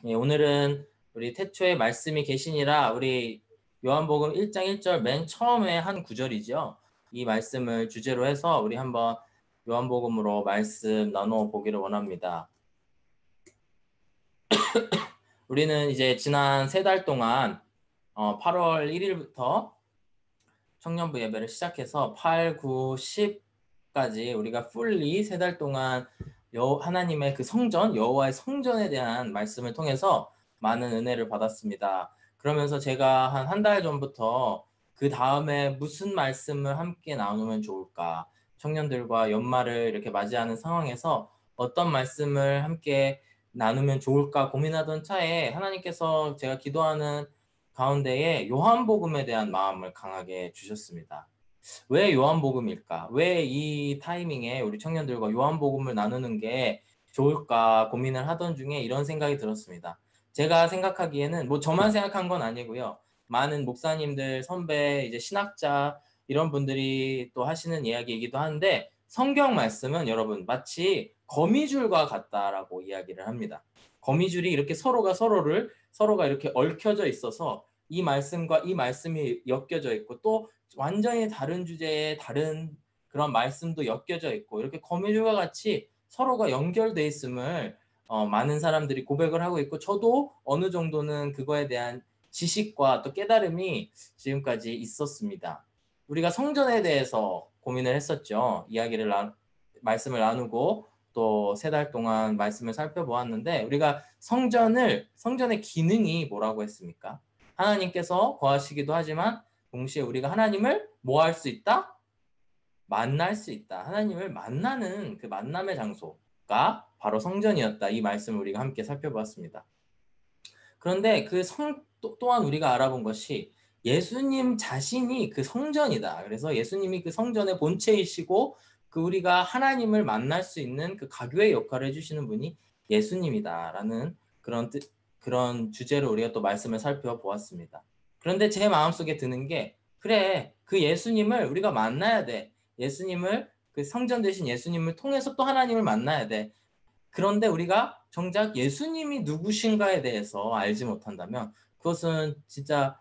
예, 오늘은 우리 태초에 말씀이 계시니라 우리 요한복음 1장 1절 맨 처음에 한 구절이죠. 이 말씀을 주제로 해서 우리 한번 요한복음으로 말씀 나눠 보기를 원합니다. 우리는 이제 지난 3달 동안 8월 1일부터 청년부 예배를 시작해서 8, 9, 10까지 우리가 풀리 3달 동안 하나님의 그 성전, 여호와의 성전에 대한 말씀을 통해서 많은 은혜를 받았습니다. 그러면서 제가 한 달 전부터 그 다음에 무슨 말씀을 함께 나누면 좋을까? 청년들과 연말을 이렇게 맞이하는 상황에서 어떤 말씀을 함께 나누면 좋을까 고민하던 차에 하나님께서 제가 기도하는 가운데에 요한복음에 대한 마음을 강하게 주셨습니다. 왜 요한복음일까? 왜 이 타이밍에 우리 청년들과 요한복음을 나누는 게 좋을까 고민을 하던 중에 이런 생각이 들었습니다. 제가 생각하기에는 뭐 저만 생각한 건 아니고요. 많은 목사님들, 선배, 이제 신학자 이런 분들이 또 하시는 이야기이기도 한데 성경 말씀은 여러분 마치 거미줄과 같다라고 이야기를 합니다. 거미줄이 이렇게 서로가 이렇게 얽혀져 있어서 이 말씀과 이 말씀이 엮여져 있고 또 완전히 다른 주제에 다른 그런 말씀도 엮여져 있고 이렇게 거미줄과 같이 서로가 연결돼 있음을 많은 사람들이 고백을 하고 있고 저도 어느 정도는 그거에 대한 지식과 또 깨달음이 지금까지 있었습니다. 우리가 성전에 대해서 고민을 했었죠. 말씀을 나누고 또 3달 동안 말씀을 살펴보았는데 우리가 성전의 기능이 뭐라고 했습니까? 하나님께서 거하시기도 하지만 동시에 우리가 하나님을 뭐 할 수 있다? 만날 수 있다. 하나님을 만나는 그 만남의 장소가 바로 성전이었다. 이 말씀을 우리가 함께 살펴보았습니다. 그런데 또한 우리가 알아본 것이 예수님 자신이 그 성전이다. 그래서 예수님이 그 성전의 본체이시고 그 우리가 하나님을 만날 수 있는 그 가교의 역할을 해주시는 분이 예수님이다라는 그런 주제로 우리가 또 말씀을 살펴보았습니다. 그런데 제 마음속에 드는 게 그래 그 예수님을 우리가 만나야 돼. 예수님을 그 성전 되신 예수님을 통해서 또 하나님을 만나야 돼. 그런데 우리가 정작 예수님이 누구신가에 대해서 알지 못한다면 그것은 진짜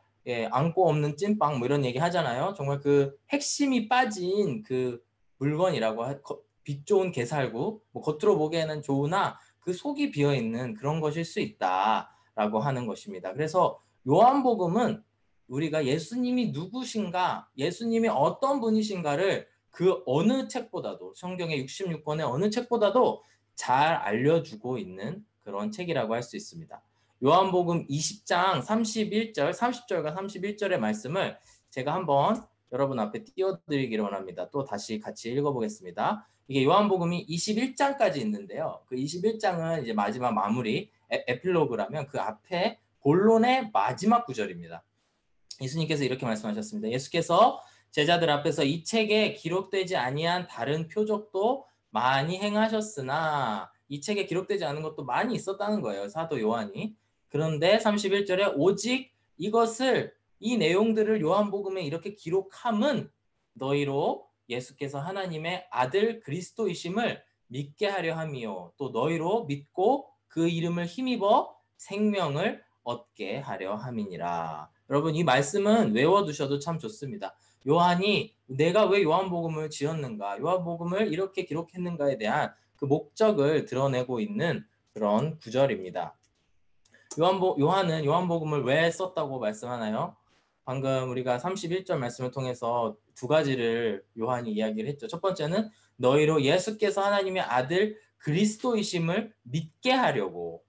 안고 없는 찐빵 뭐 이런 얘기 하잖아요. 정말 그 핵심이 빠진 그 물건이라고 빛 좋은 게살구 뭐 겉으로 보기에는 좋으나 그 속이 비어 있는 그런 것일 수 있다라고 하는 것입니다. 그래서 요한복음은 우리가 예수님이 누구신가, 예수님이 어떤 분이신가를 그 어느 책보다도 성경의 66권의 어느 책보다도 잘 알려주고 있는 그런 책이라고 할 수 있습니다. 요한복음 20장 31절, 30절과 31절의 말씀을 제가 한번 여러분 앞에 띄워드리기를 원합니다. 또 다시 같이 읽어보겠습니다. 이게 요한복음이 21장까지 있는데요. 그 21장은 이제 마지막 마무리, 에필로그라면 그 앞에 본론의 마지막 구절입니다. 예수님께서 이렇게 말씀하셨습니다. 예수께서 제자들 앞에서 이 책에 기록되지 아니한 다른 표적도 많이 행하셨으나 이 책에 기록되지 않은 것도 많이 있었다는 거예요. 사도 요한이. 그런데 31절에 오직 이 내용들을 요한복음에 이렇게 기록함은 너희로 예수께서 하나님의 아들 그리스도이심을 믿게 하려 함이요. 또 너희로 믿고 그 이름을 힘입어 생명을 얻게 하려 함이니라. 여러분 이 말씀은 외워두셔도 참 좋습니다. 요한이 내가 왜 요한복음을 지었는가, 요한복음을 이렇게 기록했는가에 대한 그 목적을 드러내고 있는 그런 구절입니다. 요한은 요한복음을 왜 썼다고 말씀하나요? 방금 우리가 31절 말씀을 통해서 두 가지를 요한이 이야기를 했죠. 첫 번째는 너희로 예수께서 하나님의 아들 그리스도이심을 믿게 하려고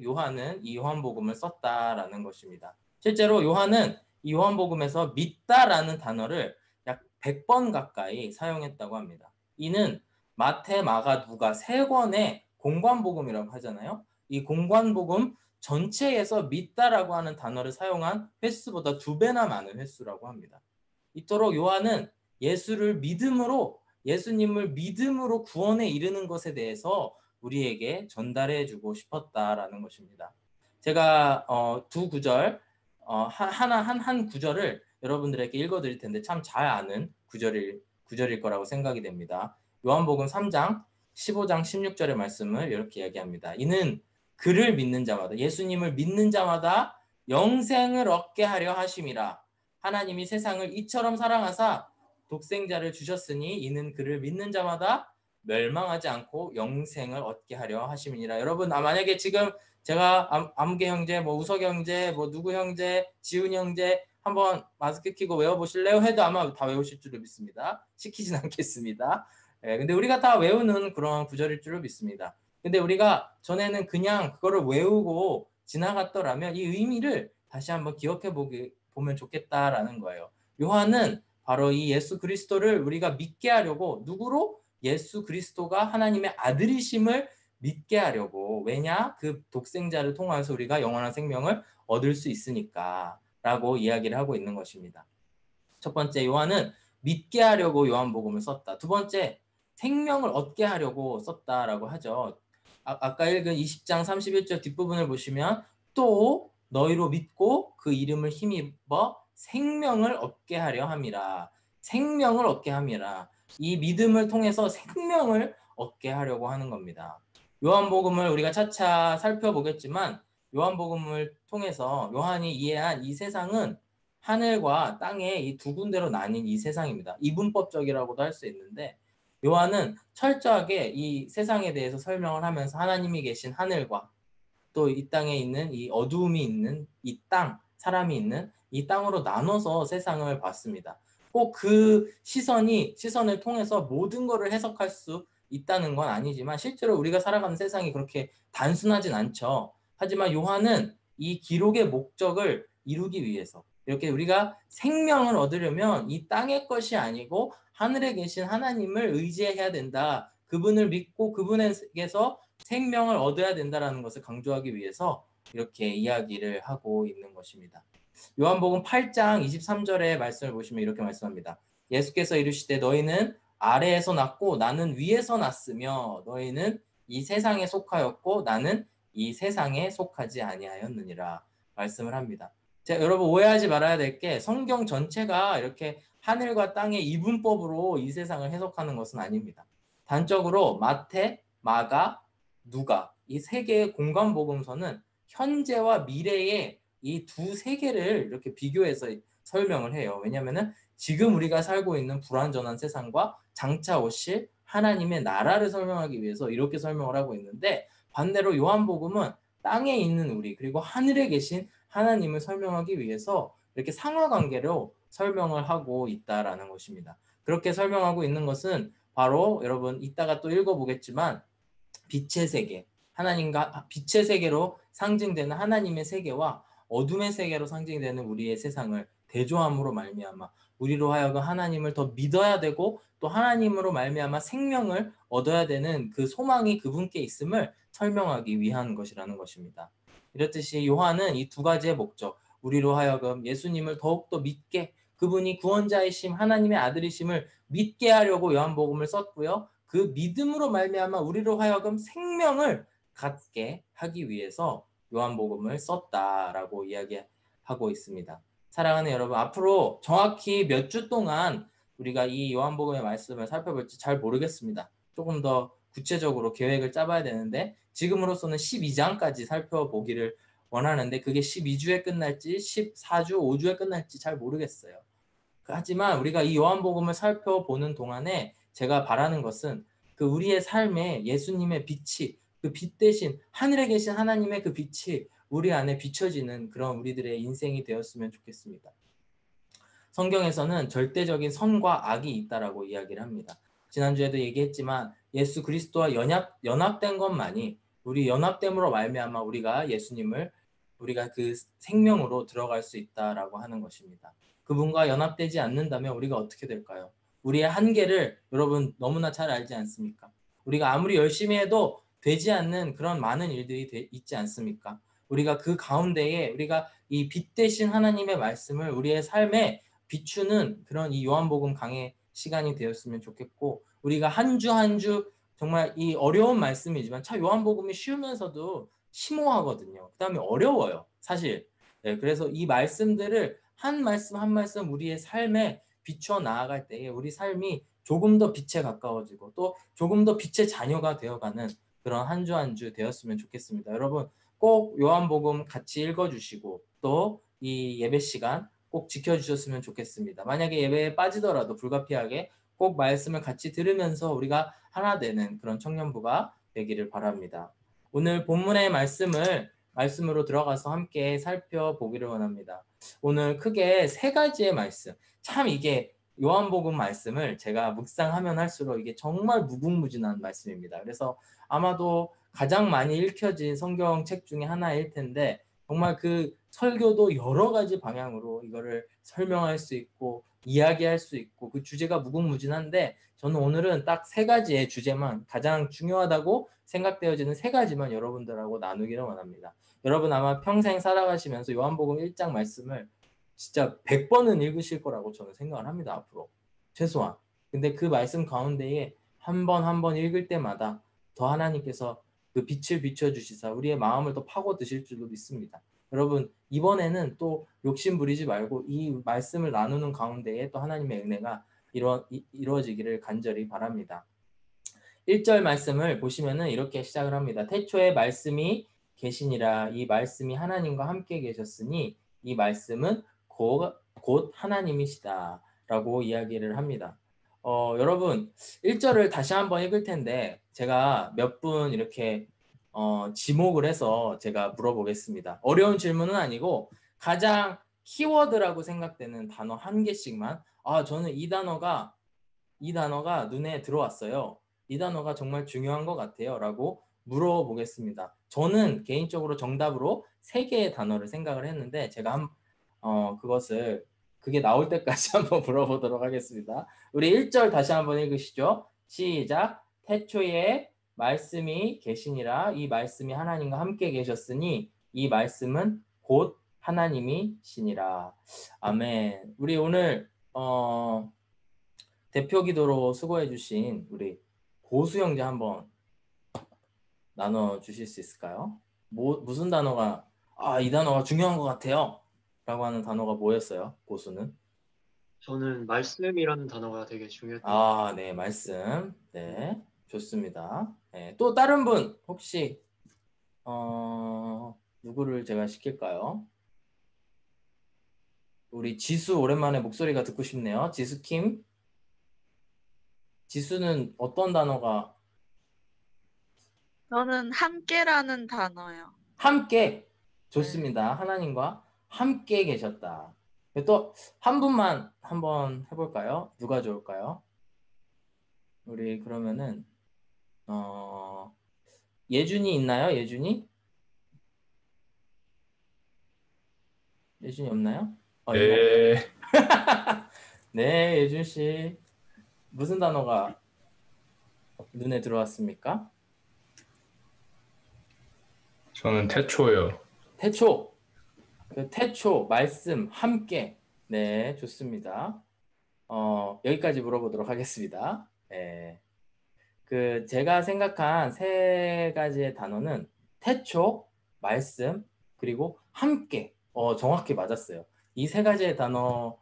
요한은 이 요한복음을 썼다라는 것입니다. 실제로 요한은 이 요한복음에서 믿다라는 단어를 약 100번 가까이 사용했다고 합니다. 이는 마태, 마가, 누가 3권의 공관복음이라고 하잖아요. 이 공관복음 전체에서 믿다라고 하는 단어를 사용한 횟수보다 2배나 많은 횟수라고 합니다. 이토록 요한은 예수님을 믿음으로 구원에 이르는 것에 대해서 우리에게 전달해 주고 싶었다라는 것입니다. 제가 두 구절 한 구절을 여러분들에게 읽어드릴 텐데 참 잘 아는 구절일 거라고 생각이 됩니다. 요한복음 3장 15장 16절의 말씀을 이렇게 이야기합니다. 이는 그를 믿는 자마다, 예수님을 믿는 자마다 영생을 얻게 하려 하심이라. 하나님이 세상을 이처럼 사랑하사 독생자를 주셨으니 이는 그를 믿는 자마다 멸망하지 않고 영생을 얻게 하려 하심이니라. 여러분, 만약에 지금 제가 암개 형제, 뭐 우석 형제, 뭐 누구 형제, 지훈 형제 한번 마스크 끼고 외워보실래요? 해도 아마 다 외우실 줄로 믿습니다. 시키진 않겠습니다. 근데 우리가 다 외우는 그런 구절일 줄로 믿습니다. 근데 우리가 전에는 그냥 그거를 외우고 지나갔더라면 이 의미를 다시 한번 기억해 보면 좋겠다라는 거예요. 요한은 바로 이 예수 그리스도를 우리가 믿게 하려고, 누구로? 예수 그리스도가 하나님의 아들이심을 믿게 하려고. 왜냐? 그 독생자를 통해서 우리가 영원한 생명을 얻을 수 있으니까 라고 이야기를 하고 있는 것입니다. 첫 번째, 요한은 믿게 하려고 요한복음을 썼다. 두 번째, 생명을 얻게 하려고 썼다라고 하죠. 아까 읽은 20장 31절 뒷부분을 보시면 또 너희로 믿고 그 이름을 힘입어 생명을 얻게 하려 함이라. 생명을 얻게 함이라. 이 믿음을 통해서 생명을 얻게 하려고 하는 겁니다. 요한복음을 우리가 차차 살펴보겠지만 요한복음을 통해서 요한이 이해한 이 세상은 하늘과 땅의 이 두 군데로 나뉜 이 세상입니다. 이분법적이라고도 할 수 있는데 요한은 철저하게 이 세상에 대해서 설명을 하면서 하나님이 계신 하늘과 또 이 땅에 있는 이 어두움이 있는 이 땅, 사람이 있는 이 땅으로 나눠서 세상을 봤습니다. 꼭 그 시선을 통해서 모든 것을 해석할 수 있다는 건 아니지만 실제로 우리가 살아가는 세상이 그렇게 단순하진 않죠. 하지만 요한은 이 기록의 목적을 이루기 위해서 이렇게 우리가 생명을 얻으려면 이 땅의 것이 아니고 하늘에 계신 하나님을 의지해야 된다. 그분을 믿고 그분에게서 생명을 얻어야 된다는 것을 강조하기 위해서 이렇게 이야기를 하고 있는 것입니다. 요한복음 8장 23절의 말씀을 보시면 이렇게 말씀합니다. 예수께서 이르시되 너희는 아래에서 났고 나는 위에서 났으며 너희는 이 세상에 속하였고 나는 이 세상에 속하지 아니하였느니라 말씀을 합니다. 자, 여러분 오해하지 말아야 될 게 성경 전체가 이렇게 하늘과 땅의 이분법으로 이 세상을 해석하는 것은 아닙니다. 단적으로 마태, 마가, 누가 이 세 개의 공간 복음서는 현재와 미래의 이 두 세계를 이렇게 비교해서 설명을 해요. 왜냐하면 지금 우리가 살고 있는 불완전한 세상과 장차 오실 하나님의 나라를 설명하기 위해서 이렇게 설명을 하고 있는데 반대로 요한복음은 땅에 있는 우리 그리고 하늘에 계신 하나님을 설명하기 위해서 이렇게 상하관계로 설명을 하고 있다라는 것입니다. 그렇게 설명하고 있는 것은 바로 여러분 이따가 또 읽어보겠지만 빛의 세계, 하나님과 빛의 세계로 상징되는 하나님의 세계와 어둠의 세계로 상징되는 우리의 세상을 대조함으로 말미암아 우리로 하여금 하나님을 더 믿어야 되고 또 하나님으로 말미암아 생명을 얻어야 되는 그 소망이 그분께 있음을 설명하기 위한 것이라는 것입니다. 이렇듯이 요한은 이 두 가지의 목적, 우리로 하여금 예수님을 더욱더 믿게 그분이 구원자이심 하나님의 아들이심을 믿게 하려고 요한복음을 썼고요. 그 믿음으로 말미암아 우리로 하여금 생명을 갖게 하기 위해서 요한복음을 썼다라고 이야기하고 있습니다. 사랑하는 여러분, 앞으로 정확히 몇 주 동안 우리가 이 요한복음의 말씀을 살펴볼지 잘 모르겠습니다. 조금 더 구체적으로 계획을 짜봐야 되는데 지금으로서는 12장까지 살펴보기를 원하는데 그게 12주에 끝날지 14주, 5주에 끝날지 잘 모르겠어요. 하지만 우리가 이 요한복음을 살펴보는 동안에 제가 바라는 것은 그 우리의 삶에 예수님의 빛이 그 빛 대신 하늘에 계신 하나님의 그 빛이 우리 안에 비춰지는 그런 우리들의 인생이 되었으면 좋겠습니다. 성경에서는 절대적인 선과 악이 있다라고 이야기를 합니다. 지난주에도 얘기했지만 예수 그리스도와 연합된 것만이 우리 연합됨으로 말미암아 우리가 예수님을 우리가 그 생명으로 들어갈 수 있다라고 하는 것입니다. 그분과 연합되지 않는다면 우리가 어떻게 될까요? 우리의 한계를 여러분 너무나 잘 알지 않습니까? 우리가 아무리 열심히 해도 되지 않는 그런 많은 일들이 있지 않습니까? 우리가 그 가운데에 우리가 이 빛 대신 하나님의 말씀을 우리의 삶에 비추는 그런 이 요한복음 강의 시간이 되었으면 좋겠고 우리가 한 주 한 주 정말 이 어려운 말씀이지만 참 요한복음이 쉬우면서도 심오하거든요. 그 다음에 어려워요. 사실. 네, 그래서 이 말씀들을 한 말씀 한 말씀 우리의 삶에 비춰 나아갈 때에 우리 삶이 조금 더 빛에 가까워지고 또 조금 더 빛의 자녀가 되어가는 그런 한 주 한 주 되었으면 좋겠습니다. 여러분 꼭 요한복음 같이 읽어주시고 또 이 예배 시간 꼭 지켜주셨으면 좋겠습니다. 만약에 예배에 빠지더라도 불가피하게 꼭 말씀을 같이 들으면서 우리가 하나 되는 그런 청년부가 되기를 바랍니다. 오늘 본문의 말씀으로 들어가서 함께 살펴보기를 원합니다. 오늘 크게 세 가지의 말씀, 참 이게 요한복음 말씀을 제가 묵상하면 할수록 이게 정말 무궁무진한 말씀입니다. 그래서 아마도 가장 많이 읽혀진 성경책 중에 하나일 텐데 정말 그 설교도 여러 가지 방향으로 이거를 설명할 수 있고 이야기할 수 있고 그 주제가 무궁무진한데 저는 오늘은 딱 세 가지의 주제만 가장 중요하다고 생각되어지는 세 가지만 여러분들하고 나누기를 원합니다. 여러분 아마 평생 살아가시면서 요한복음 1장 말씀을 진짜 100번은 읽으실 거라고 저는 생각을 합니다. 앞으로 최소한. 근데 그 말씀 가운데에 한 번 한 번 읽을 때마다 더 하나님께서 그 빛을 비춰주시사 우리의 마음을 더 파고드실 줄로 믿습니다. 여러분 이번에는 또 욕심 부리지 말고 이 말씀을 나누는 가운데에 또 하나님의 은혜가 이루어지기를 간절히 바랍니다. 1절 말씀을 보시면은 이렇게 시작을 합니다. 태초에 말씀이 계시니라. 이 말씀이 하나님과 함께 계셨으니 이 말씀은 곧 하나님이시다 라고 이야기를 합니다. 여러분 1절을 다시 한번 읽을 텐데 제가 몇 분 이렇게 지목을 해서 제가 물어보겠습니다. 어려운 질문은 아니고 가장 키워드라고 생각되는 단어 한 개씩만 저는 이 단어가 눈에 들어왔어요. 이 단어가 정말 중요한 것 같아요 라고 물어보겠습니다. 저는 개인적으로 정답으로 3개의 단어를 생각을 했는데 제가 그게 나올 때까지 한번 물어보도록 하겠습니다. 우리 1절 다시 한번 읽으시죠. 시작. 태초에 말씀이 계시니라. 이 말씀이 하나님과 함께 계셨으니 이 말씀은 곧 하나님이시니라. 아멘. 우리 오늘 대표 기도로 수고해 주신 우리 고수 형제 한번 나눠 주실 수 있을까요? 무슨 단어가 이 단어가 중요한 것 같아요 라고 하는 단어가 뭐였어요? 고수는? 저는 말씀이라는 단어가 되게 중요했던 것 같아요. 네, 말씀. 네, 좋습니다. 네, 또 다른 분 혹시 누구를 제가 시킬까요? 우리 지수 오랜만에 목소리가 듣고 싶네요. 지수킴. 지수는 어떤 단어가 저는 함께라는 단어요. 함께 네. 좋습니다. 하나님과 함께 계셨다. 또 한 분만 한번 해볼까요? 누가 좋을까요? 우리 그러면은 예준이 있나요? 예준이 없나요? 있나요? 네, 네, 예준 씨 무슨 단어가 눈에 들어왔습니까? 저는 태초요. 태초. 그 태초 말씀 함께. 네, 좋습니다. 여기까지 물어보도록 하겠습니다. 네. 그 제가 생각한 세 가지의 단어는 태초, 말씀, 그리고 함께. 정확히 맞았어요. 이 세 가지의 단어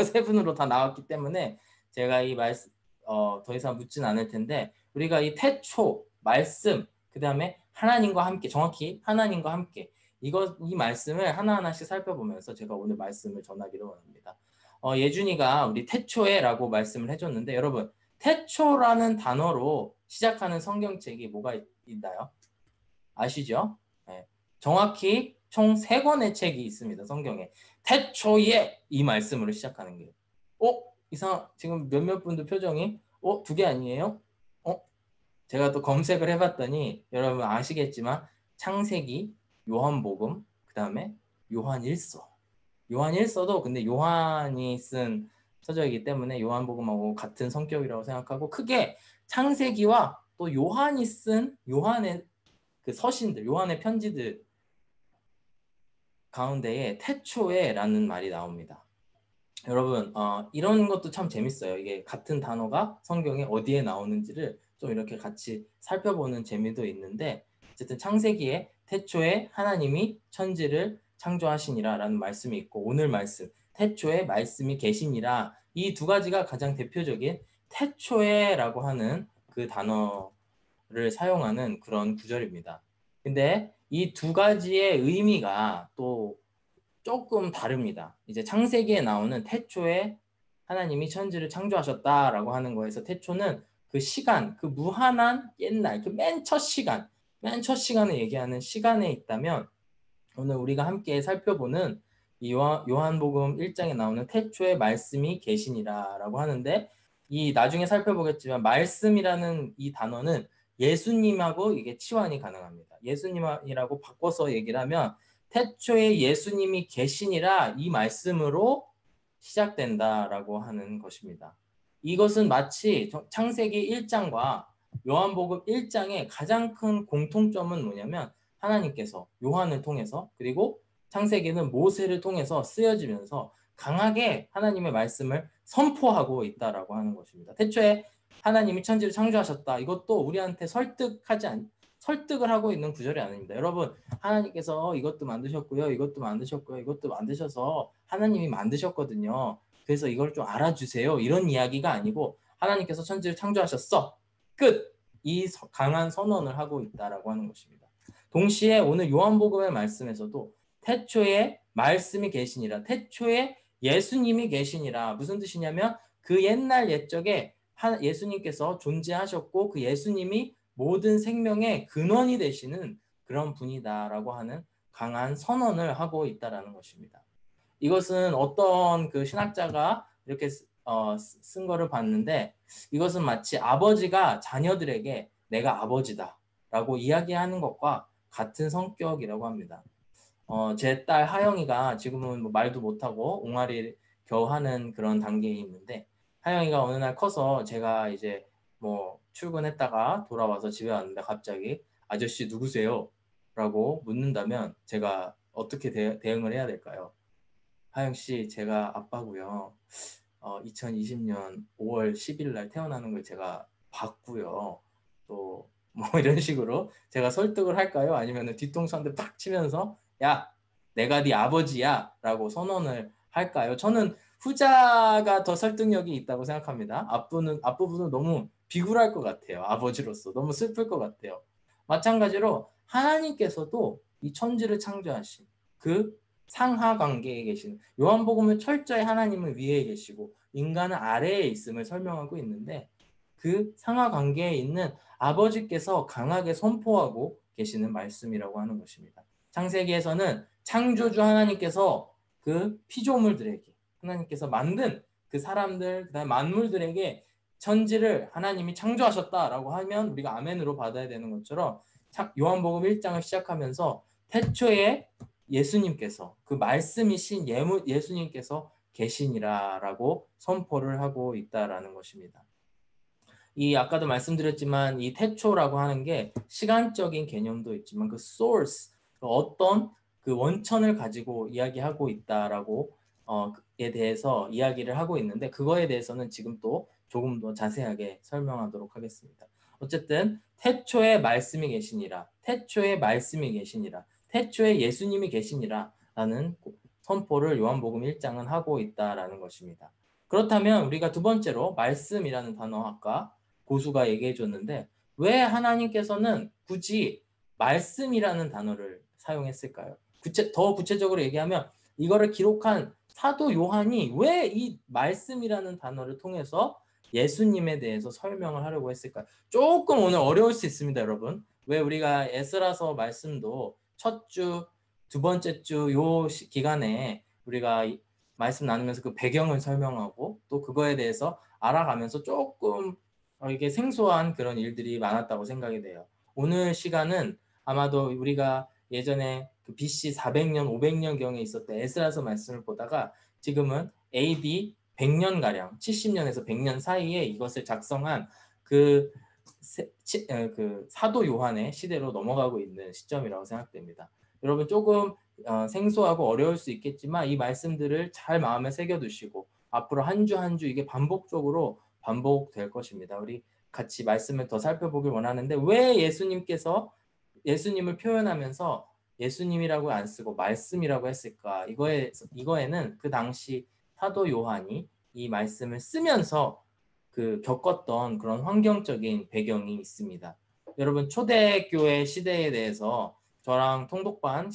세 분으로 다 나왔기 때문에 제가 이 말씀 더 이상 묻진 않을 텐데 우리가 이 태초, 말씀, 그다음에 하나님과 함께, 정확히 하나님과 함께 이 말씀을 하나하나씩 살펴보면서 제가 오늘 말씀을 전하기를 원합니다. 예준이가 우리 태초에라고 말씀을 해줬는데 여러분 태초라는 단어로 시작하는 성경책이 뭐가 있나요? 아시죠? 네. 정확히 총 3권의 책이 있습니다. 성경에. 태초에 이 말씀으로 시작하는 게. 지금 몇몇 분들 표정이 2개 아니에요? 제가 또 검색을 해봤더니 여러분 아시겠지만 창세기, 요한복음, 그 다음에 요한일서. 요한일서도 근데 요한이 쓴 서적이기 때문에 요한복음하고 같은 성격이라고 생각하고 크게 창세기와 또 요한이 쓴 요한의 그 서신들, 요한의 편지들 가운데에 태초에라는 말이 나옵니다. 여러분 이런 것도 참 재밌어요. 이게 같은 단어가 성경에 어디에 나오는지를 좀 이렇게 같이 살펴보는 재미도 있는데 어쨌든 창세기에 태초에 하나님이 천지를 창조하시니라 라는 말씀이 있고 오늘 말씀 태초에 말씀이 계시니라 이 두 가지가 가장 대표적인 태초에 라고 하는 그 단어를 단어를 사용하는 그런 구절입니다. 근데 이 두 가지의 의미가 또 조금 다릅니다. 이제 창세기에 나오는 태초에 하나님이 천지를 창조하셨다라고 하는 거에서 태초는 그 시간, 그 무한한 옛날, 그 맨 첫 시간, 맨 첫 시간을 얘기하는 시간에 있다면 오늘 우리가 함께 살펴보는 이 요한복음 1장에 나오는 태초에 말씀이 계시니라라고 하는데 이 나중에 살펴보겠지만 말씀이라는 이 단어는 예수님하고 이게 치환이 가능합니다. 예수님이라고 바꿔서 얘기를 하면 태초에 예수님이 계시니라 이 말씀으로 시작된다라고 하는 것입니다. 이것은 마치 창세기 1장과 요한복음 1장의 가장 큰 공통점은 뭐냐면 하나님께서 요한을 통해서 그리고 창세기는 모세를 통해서 쓰여지면서 강하게 하나님의 말씀을 선포하고 있다라고 하는 것입니다. 태초에 하나님이 천지를 창조하셨다. 이것도 우리한테 설득을 하고 있는 구절이 아닙니다. 여러분, 하나님께서 이것도 만드셨고요. 이것도 만드셨고요. 이것도 만드셔서 하나님이 만드셨거든요. 그래서 이걸 좀 알아주세요. 이런 이야기가 아니고 하나님께서 천지를 창조하셨어. 끝! 이 강한 선언을 하고 있다라고 하는 것입니다. 동시에 오늘 요한복음의 말씀에서도 태초에 말씀이 계시니라. 태초에 예수님이 계시니라. 무슨 뜻이냐면 그 옛날 옛적에 예수님께서 존재하셨고 그 예수님이 모든 생명의 근원이 되시는 그런 분이다라고 하는 강한 선언을 하고 있다라는 것입니다. 이것은 어떤 그 신학자가 이렇게 쓴 거를 봤는데 이것은 마치 아버지가 자녀들에게 내가 아버지다 라고 이야기하는 것과 같은 성격이라고 합니다. 제 딸 하영이가 지금은 뭐 말도 못하고 옹알이 겨우 하는 그런 단계에 있는데 하영이가 어느 날 커서 제가 이제 뭐 출근했다가 돌아와서 집에 왔는데 갑자기 아저씨 누구세요? 라고 묻는다면 제가 어떻게 대응을 해야 될까요? 하영 씨, 제가 아빠고요. 2020년 5월 10일 날 태어나는 걸 제가 봤고요. 또 뭐 이런 식으로 제가 설득을 할까요? 아니면 뒤통수 한 대 팍 치면서 야, 내가 네 아버지야 라고 선언을 할까요? 저는 후자가 더 설득력이 있다고 생각합니다. 앞부분은 너무 비굴할 것 같아요. 아버지로서 너무 슬플 것 같아요. 마찬가지로 하나님께서도 이 천지를 창조하신 그 상하 관계에 계신 요한복음은 철저히 하나님은 위에 계시고 인간은 아래에 있음을 설명하고 있는데 그 상하 관계에 있는 아버지께서 강하게 선포하고 계시는 말씀이라고 하는 것입니다. 창세기에서는 창조주 하나님께서 그 피조물들에게 하나님께서 만든 그 사람들 그다음 만물들에게 천지를 하나님이 창조하셨다라고 하면 우리가 아멘으로 받아야 되는 것처럼 요한복음 1장을 시작하면서 태초에 예수님께서 그 말씀이신 예수님께서 계시니라라고 선포를 하고 있다라는 것입니다. 이 아까도 말씀드렸지만 이 태초라고 하는 게 시간적인 개념도 있지만 그 source 어떤 그 원천을 가지고 이야기하고 있다라고 에 대해서 이야기를 하고 있는데 그거에 대해서는 지금 또 조금 더 자세하게 설명하도록 하겠습니다. 어쨌든 태초에 말씀이 계시니라, 태초에 말씀이 계시니라, 태초에 예수님이 계시니라 라는 선포를 요한복음 1장은 하고 있다라는 것입니다. 그렇다면 우리가 두 번째로 말씀이라는 단어 아까 고수가 얘기해 줬는데 왜 하나님께서는 굳이 말씀이라는 단어를 사용했을까요? 더 구체적으로 얘기하면 이거를 기록한 사도 요한이 왜 이 말씀이라는 단어를 통해서 예수님에 대해서 설명을 하려고 했을까요? 조금 오늘 어려울 수 있습니다, 여러분. 왜 우리가 에스라서 말씀도 첫 주, 두 번째 주 요 기간에 우리가 말씀 나누면서 그 배경을 설명하고 또 그거에 대해서 알아가면서 조금 이게 생소한 그런 일들이 많았다고 생각이 돼요. 오늘 시간은 아마도 우리가 예전에 그 BC 400년, 500년경에 있었던 에스라서 말씀을 보다가 지금은 AD 100년가량, 70년에서 100년 사이에 이것을 작성한 그 사도 요한의 시대로 넘어가고 있는 시점이라고 생각됩니다. 여러분 조금 생소하고 어려울 수 있겠지만 이 말씀들을 잘 마음에 새겨두시고 앞으로 한 주 한 주 이게 반복적으로 반복될 것입니다. 우리 같이 말씀을 더 살펴보길 원하는데 왜 예수님께서 예수님을 표현하면서 예수님이라고 안 쓰고 말씀이라고 했을까? 이거에는 그 당시 사도 요한이 이 말씀을 쓰면서 그 겪었던 그런 환경적인 배경이 있습니다. 여러분 초대교회 시대에 대해서 저랑 통독반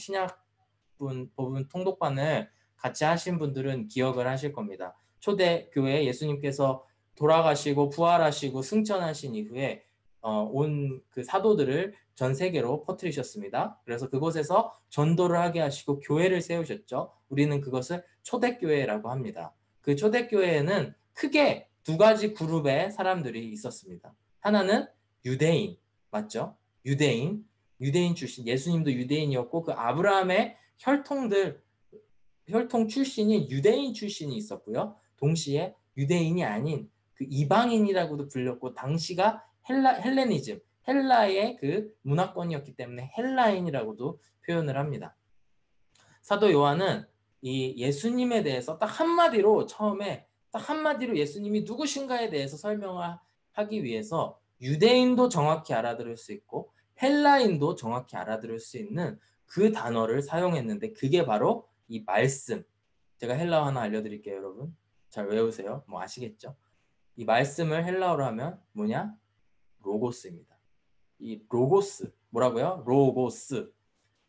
법은 통독반을 같이 하신 분들은 기억을 하실 겁니다. 초대교회 예수님께서 돌아가시고 부활하시고 승천하신 이후에 온 그 사도들을 전 세계로 퍼뜨리셨습니다. 그래서 그곳에서 전도를 하게 하시고 교회를 세우셨죠. 우리는 그것을 초대교회라고 합니다. 그 초대교회에는 크게 두 가지 그룹의 사람들이 있었습니다. 하나는 유대인, 맞죠? 유대인 출신, 예수님도 유대인이었고 그 아브라함의 혈통 출신인 유대인 출신이 있었고요. 동시에 유대인이 아닌 그 이방인이라고도 불렸고 당시가 헬레니즘, 헬라의 그 문화권이었기 때문에 헬라인이라고도 표현을 합니다. 사도 요한은 이 예수님에 대해서 딱 한마디로 예수님이 누구신가에 대해서 설명을 하기 위해서 유대인도 정확히 알아들을 수 있고 헬라인도 정확히 알아들을 수 있는 그 단어를 사용했는데 그게 바로 이 말씀. 제가 헬라어 하나 알려드릴게요, 여러분. 잘 외우세요. 뭐 아시겠죠? 이 말씀을 헬라어로 하면 뭐냐? 로고스입니다. 이 로고스, 뭐라고요? 로고스.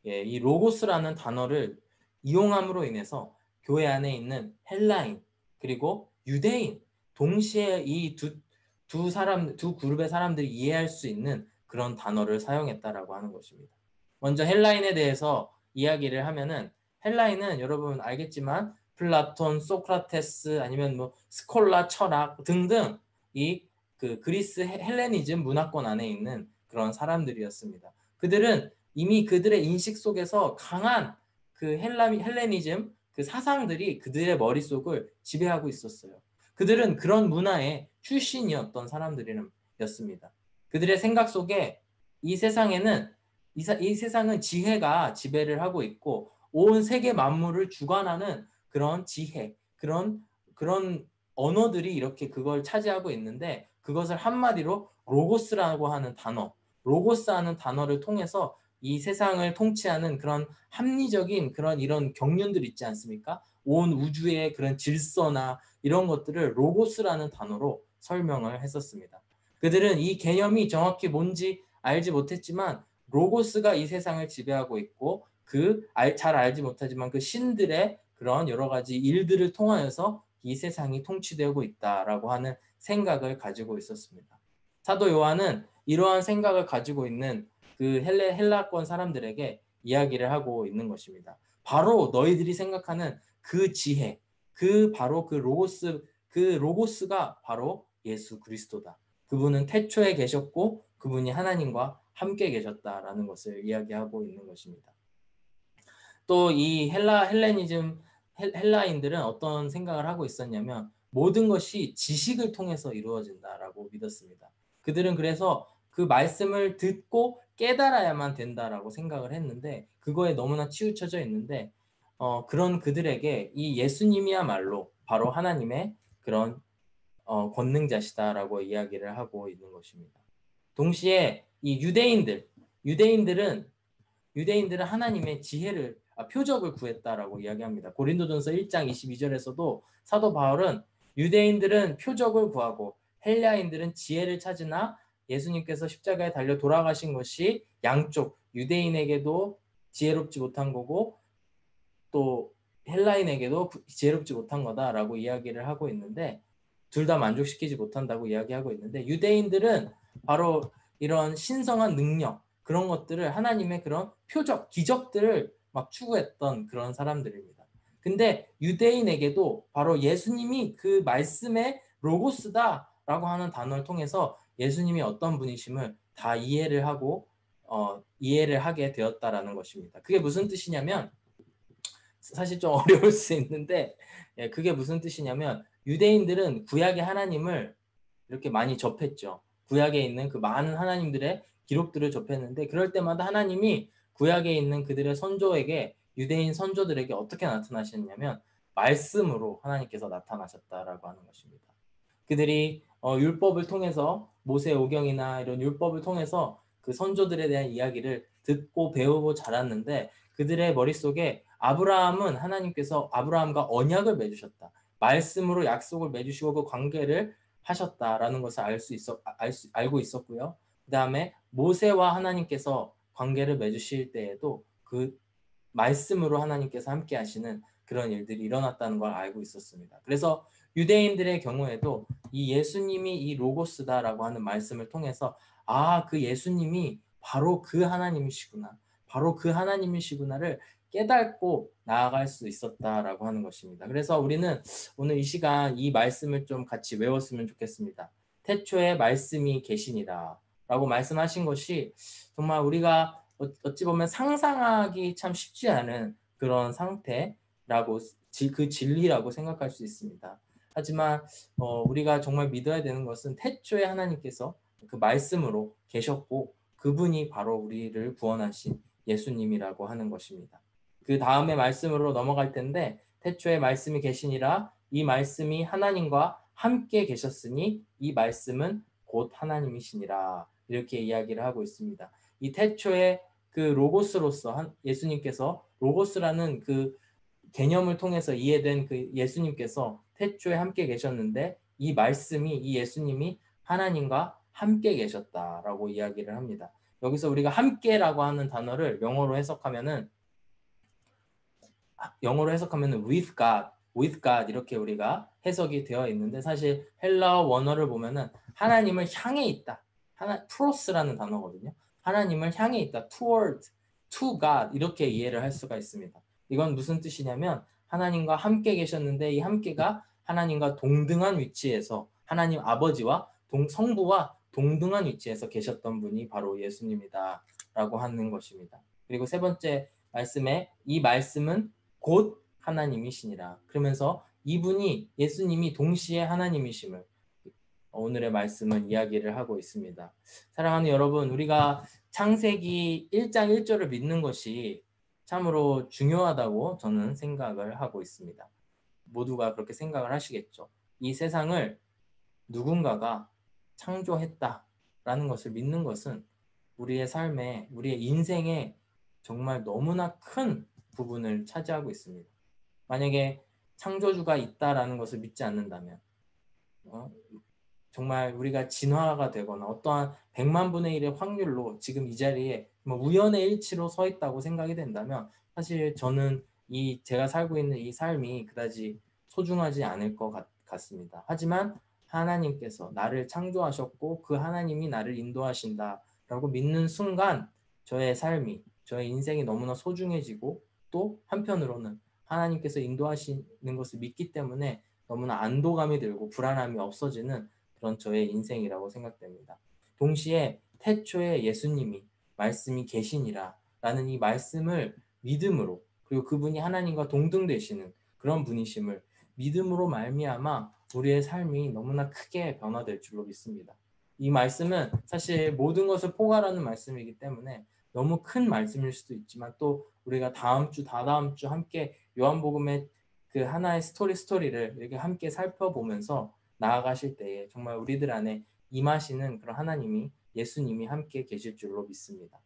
예, 이 로고스라는 단어를 이용함으로 인해서 교회 안에 있는 헬라인 그리고 유대인 동시에 이 두 그룹의 사람들이 이해할 수 있는 그런 단어를 사용했다라고 하는 것입니다. 먼저 헬라인에 대해서 이야기를 하면은 헬라인은 여러분 알겠지만 플라톤, 소크라테스 아니면 뭐 스콜라 철학 등등 이 그 그리스 헬레니즘 문화권 안에 있는 그런 사람들이었습니다. 그들은 이미 그들의 인식 속에서 강한 그 헬레니즘 그 사상들이 그들의 머릿속을 지배하고 있었어요. 그들은 그런 문화의 출신이었던 사람들이었습니다. 그들의 생각 속에 이 세상은 지혜가 지배를 하고 있고 온 세계 만물을 주관하는 그런 지혜, 그런 언어들이 이렇게 그걸 차지하고 있는데 그것을 한마디로 로고스라고 하는 로고스 하는 단어를 통해서 이 세상을 통치하는 그런 합리적인 그런 이런 경륜들 있지 않습니까? 온 우주의 그런 질서나 이런 것들을 로고스라는 단어로 설명을 했었습니다. 그들은 이 개념이 정확히 뭔지 알지 못했지만 로고스가 이 세상을 지배하고 있고 잘 알지 못하지만 그 신들의 그런 여러 가지 일들을 통하여서 이 세상이 통치되고 있다라고 하는 생각을 가지고 있었습니다. 사도 요한은 이러한 생각을 가지고 있는 그 헬라권 사람들에게 이야기를 하고 있는 것입니다. 바로 너희들이 생각하는 그 지혜, 바로 그 로고스가 바로 예수 그리스도다. 그분은 태초에 계셨고 그분이 하나님과 함께 계셨다라는 것을 이야기하고 있는 것입니다. 또 이 헬라인들은 어떤 생각을 하고 있었냐면 모든 것이 지식을 통해서 이루어진다라고 믿었습니다. 그들은 그래서 그 말씀을 듣고 깨달아야만 된다라고 생각을 했는데 그거에 너무나 치우쳐져 있는데 그런 그들에게 이 예수님이야말로 바로 하나님의 그런 권능자시다라고 이야기를 하고 있는 것입니다. 동시에 이 유대인들은 하나님의 표적을 구했다라고 이야기합니다. 고린도전서 1장 22절에서도 사도 바울은 유대인들은 표적을 구하고 헬라인들은 지혜를 찾으나 예수님께서 십자가에 달려 돌아가신 것이 양쪽 유대인에게도 지혜롭지 못한 거고 또 헬라인에게도 지혜롭지 못한 거다라고 이야기를 하고 있는데 둘 다 만족시키지 못한다고 이야기하고 있는데 유대인들은 바로 이런 신성한 능력 그런 것들을 하나님의 그런 표적, 기적들을 막 추구했던 그런 사람들입니다. 근데 유대인에게도 바로 예수님이 그 말씀의 로고스다라고 하는 단어를 통해서 예수님이 어떤 분이심을 다 이해를 하게 되었다라는 것입니다. 그게 무슨 뜻이냐면 사실 좀 어려울 수 있는데 그게 무슨 뜻이냐면 유대인들은 구약의 하나님을 이렇게 많이 접했죠. 구약에 있는 그 많은 하나님들의 기록들을 접했는데 그럴 때마다 하나님이 구약에 있는 그들의 선조에게 유대인 선조들에게 어떻게 나타나셨냐면 말씀으로 하나님께서 나타나셨다라고 하는 것입니다. 그들이 율법을 통해서 모세 오경이나 이런 율법을 통해서 그 선조들에 대한 이야기를 듣고 배우고 자랐는데 그들의 머릿속에 아브라함은 하나님께서 아브라함과 언약을 맺으셨다. 말씀으로 약속을 맺으시고 그 관계를 하셨다라는 것을 알고 있었고요. 그 다음에 모세와 하나님께서 관계를 맺으실 때에도 그 말씀으로 하나님께서 함께 하시는 그런 일들이 일어났다는 걸 알고 있었습니다. 그래서 유대인들의 경우에도 이 예수님이 이 로고스다라고 하는 말씀을 통해서 그 예수님이 바로 그 하나님이시구나. 바로 그 하나님이시구나를 깨닫고 나아갈 수 있었다라고 하는 것입니다. 그래서 우리는 오늘 이 시간 이 말씀을 좀 같이 외웠으면 좋겠습니다. 태초에 말씀이 계시니라 라고 말씀하신 것이 정말 우리가 어찌 보면 상상하기 참 쉽지 않은 그런 상태라고 그 진리라고 생각할 수 있습니다. 하지만 우리가 정말 믿어야 되는 것은 태초에 하나님께서 그 말씀으로 계셨고 그분이 바로 우리를 구원하신 예수님이라고 하는 것입니다. 그 다음에 말씀으로 넘어갈 텐데 태초에 말씀이 계시니라 이 말씀이 하나님과 함께 계셨으니 이 말씀은 곧 하나님이시니라 이렇게 이야기를 하고 있습니다. 이 태초에 그 로고스로서 예수님께서 로고스라는 그 개념을 통해서 이해된 그 예수님께서 태초에 함께 계셨는데 이 말씀이 이 예수님이 하나님과 함께 계셨다라고 이야기를 합니다. 여기서 우리가 함께라고 하는 단어를 영어로 해석하면은 with God 이렇게 우리가 해석이 되어 있는데 사실 헬라어 원어를 보면은 하나님을 향해 있다. 프로스라는 단어거든요. 하나님을 향해 있다. to God 이렇게 이해를 할 수가 있습니다. 이건 무슨 뜻이냐면 하나님과 함께 계셨는데 이 함께가 하나님과 동등한 위치에서 하나님 아버지와 성부와 동등한 위치에서 계셨던 분이 바로 예수님이다 라고 하는 것입니다. 그리고 세 번째 말씀에 이 말씀은 곧 하나님이시니라. 그러면서 이분이 예수님이 동시에 하나님이심을 오늘의 말씀은 이야기를 하고 있습니다. 사랑하는 여러분, 우리가 창세기 1장 1절을 믿는 것이 참으로 중요하다고 저는 생각을 하고 있습니다. 모두가 그렇게 생각을 하시겠죠. 이 세상을 누군가가 창조했다라는 것을 믿는 것은 우리의 삶에, 우리의 인생에 정말 너무나 큰 부분을 차지하고 있습니다. 만약에 창조주가 있다라는 것을 믿지 않는다면 정말 우리가 진화가 되거나 어떠한 100만 분의 1의 확률로 지금 이 자리에 우연의 일치로 서 있다고 생각이 된다면 사실 저는 제가 살고 있는 이 삶이 그다지 소중하지 않을 것 같습니다. 하지만 하나님께서 나를 창조하셨고 그 하나님이 나를 인도하신다라고 믿는 순간 저의 삶이, 저의 인생이 너무나 소중해지고 또 한편으로는 하나님께서 인도하시는 것을 믿기 때문에 너무나 안도감이 들고 불안함이 없어지는 그런 저의 인생이라고 생각됩니다. 동시에 태초에 예수님이 말씀이 계시니라 라는 이 말씀을 믿음으로 그리고 그분이 하나님과 동등되시는 그런 분이심을 믿음으로 말미암아 우리의 삶이 너무나 크게 변화될 줄로 믿습니다. 이 말씀은 사실 모든 것을 포괄하는 말씀이기 때문에 너무 큰 말씀일 수도 있지만 또 우리가 다음 주, 다다음 주 함께 요한복음의 그 하나의 스토리를 이렇게 함께 살펴보면서 나아가실 때에 정말 우리들 안에 임하시는 그런 하나님이 예수님이 함께 계실 줄로 믿습니다.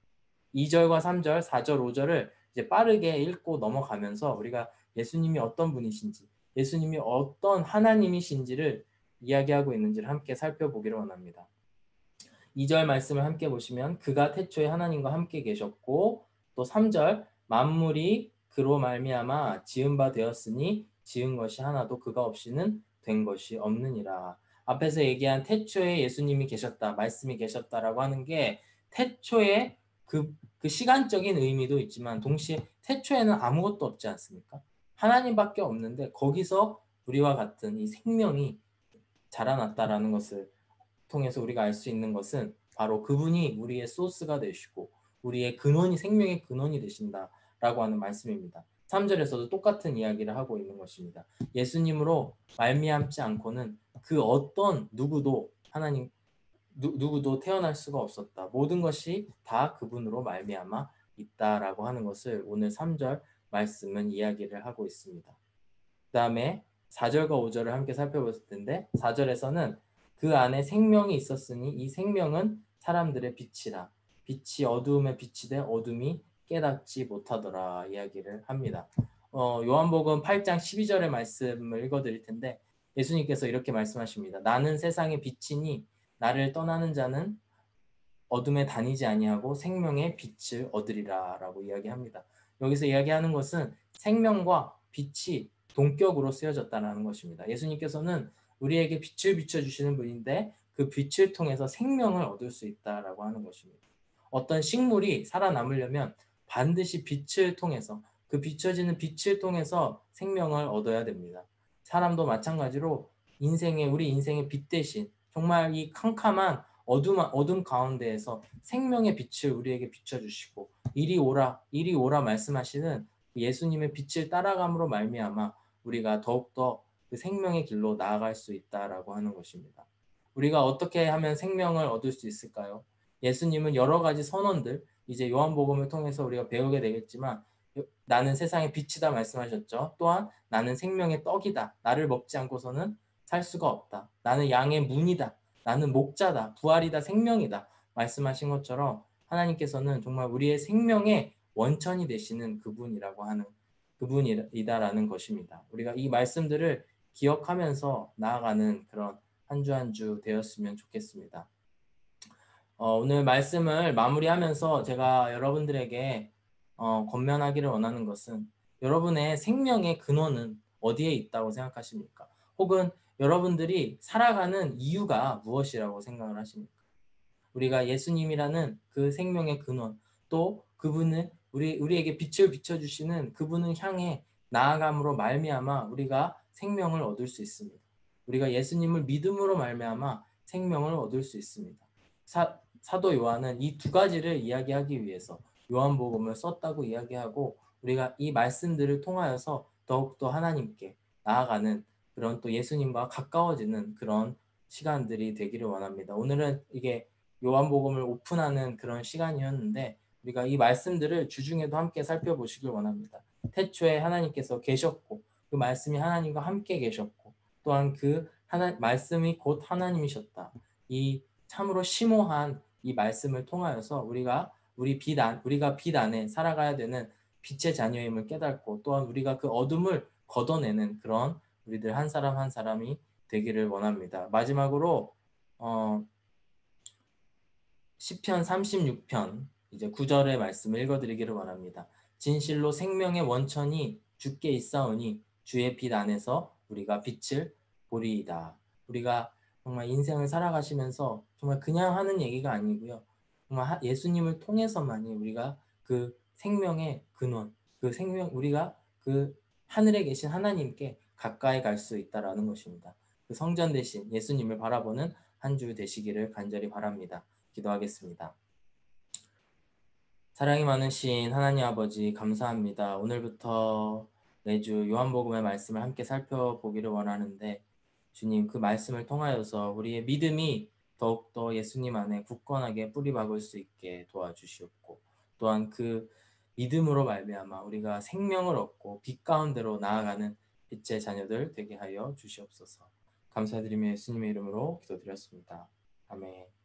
2절과 3절, 4절, 5절을 이제 빠르게 읽고 넘어가면서 우리가 예수님이 어떤 분이신지, 예수님이 어떤 하나님이신지를 이야기하고 있는지를 함께 살펴보기를 원합니다. 2절 말씀을 함께 보시면 그가 태초에 하나님과 함께 계셨고 또 3절 만물이 그로 말미암아 지은 바 되었으니 지은 것이 하나도 그가 없이는 된 것이 없느니라. 앞에서 얘기한 태초에 예수님이 계셨다, 말씀이 계셨다라고 하는 게 태초에 그 시간적인 의미도 있지만 동시에 태초에는 아무것도 없지 않습니까? 하나님밖에 없는데 거기서 우리와 같은 이 생명이 자라났다라는 것을 통해서 우리가 알 수 있는 것은 바로 그분이 우리의 소스가 되시고 우리의 근원이 생명의 근원이 되신다라고 하는 말씀입니다. 3절에서도 똑같은 이야기를 하고 있는 것입니다. 예수님으로 말미암지 않고는 그 어떤 누구도 하나님 누구도 태어날 수가 없었다. 모든 것이 다 그분으로 말미암아 있다라고 하는 것을 오늘 3절 말씀은 이야기를 하고 있습니다. 그 다음에 4절과 5절을 함께 살펴볼 텐데 4절에서는 그 안에 생명이 있었으니 이 생명은 사람들의 빛이라. 빛이 어두움에 비치되 어둠이 깨닫지 못하더라 이야기를 합니다. 요한복음 8장 12절의 말씀을 읽어드릴 텐데 예수님께서 이렇게 말씀하십니다. 나는 세상의 빛이니 나를 떠나는 자는 어둠에 다니지 아니하고 생명의 빛을 얻으리라라고 이야기합니다. 여기서 이야기하는 것은 생명과 빛이 동격으로 쓰여졌다는 것입니다. 예수님께서는 우리에게 빛을 비춰주시는 분인데 그 빛을 통해서 생명을 얻을 수 있다라고 하는 것입니다. 어떤 식물이 살아남으려면 반드시 빛을 통해서 그 비춰지는 빛을 통해서 생명을 얻어야 됩니다. 사람도 마찬가지로 우리 인생의 빛 대신 정말 이 캄캄한 어둠 가운데에서 생명의 빛을 우리에게 비춰주시고 이리 오라 말씀하시는 예수님의 빛을 따라감으로 말미암아 우리가 더욱더 그 생명의 길로 나아갈 수 있다라고 하는 것입니다. 우리가 어떻게 하면 생명을 얻을 수 있을까요? 예수님은 여러 가지 선언들, 이제 요한복음을 통해서 우리가 배우게 되겠지만 나는 세상의 빛이다 말씀하셨죠. 또한 나는 생명의 떡이다. 나를 먹지 않고서는 살 수가 없다. 나는 양의 문이다. 나는 목자다. 부활이다. 생명이다. 말씀하신 것처럼 하나님께서는 정말 우리의 생명의 원천이 되시는 그분이라고 하는 그분이다라는 것입니다. 우리가 이 말씀들을 기억하면서 나아가는 그런 한 주 한 주 되었으면 좋겠습니다. 오늘 말씀을 마무리하면서 제가 여러분들에게 권면하기를 원하는 것은 여러분의 생명의 근원은 어디에 있다고 생각하십니까? 혹은 여러분들이 살아가는 이유가 무엇이라고 생각을 하십니까? 우리가 예수님이라는 그 생명의 근원, 또 그분은 우리에게 빛을 비춰주시는 그분을 향해 나아감으로 말미암아 우리가 생명을 얻을 수 있습니다. 우리가 예수님을 믿음으로 말미암아 생명을 얻을 수 있습니다. 사도 요한은 이 두 가지를 이야기하기 위해서 요한복음을 썼다고 이야기하고 우리가 이 말씀들을 통하여서 더욱더 하나님께 나아가는 그런 또 예수님과 가까워지는 그런 시간들이 되기를 원합니다. 오늘은 이게 요한복음을 오픈하는 그런 시간이었는데 우리가 이 말씀들을 주중에도 함께 살펴보시길 원합니다. 태초에 하나님께서 계셨고 그 말씀이 하나님과 함께 계셨고 또한 그 말씀이 곧 하나님이셨다. 이 참으로 심오한 이 말씀을 통하여서 우리가 빛 안에 살아가야 되는 빛의 자녀임을 깨닫고 또한 우리가 그 어둠을 걷어내는 그런 우리들 한 사람 한 사람이 되기를 원합니다. 마지막으로 시편 36편 이제 9절의 말씀을 읽어드리기를 원합니다. 진실로 생명의 원천이 주께 있사오니 주의 빛 안에서 우리가 빛을 보리이다. 우리가 정말 인생을 살아가시면서 정말 그냥 하는 얘기가 아니고요. 정말 예수님을 통해서만이 우리가 그 생명의 근원, 우리가 그 하늘에 계신 하나님께 가까이 갈 수 있다라는 것입니다. 그 성전 대신 예수님을 바라보는 한 주 되시기를 간절히 바랍니다. 기도하겠습니다. 사랑이 많으신 하나님 아버지 감사합니다. 오늘부터 매주 요한복음의 말씀을 함께 살펴보기를 원하는데 주님 그 말씀을 통하여서 우리의 믿음이 더욱더 예수님 안에 굳건하게 뿌리박을 수 있게 도와주시옵고 또한 그 믿음으로 말미암아 우리가 생명을 얻고 빛 가운데로 나아가는 빛의 자녀들 되게 하여 주시옵소서. 감사드리며 예수님의 이름으로 기도드렸습니다. 아멘.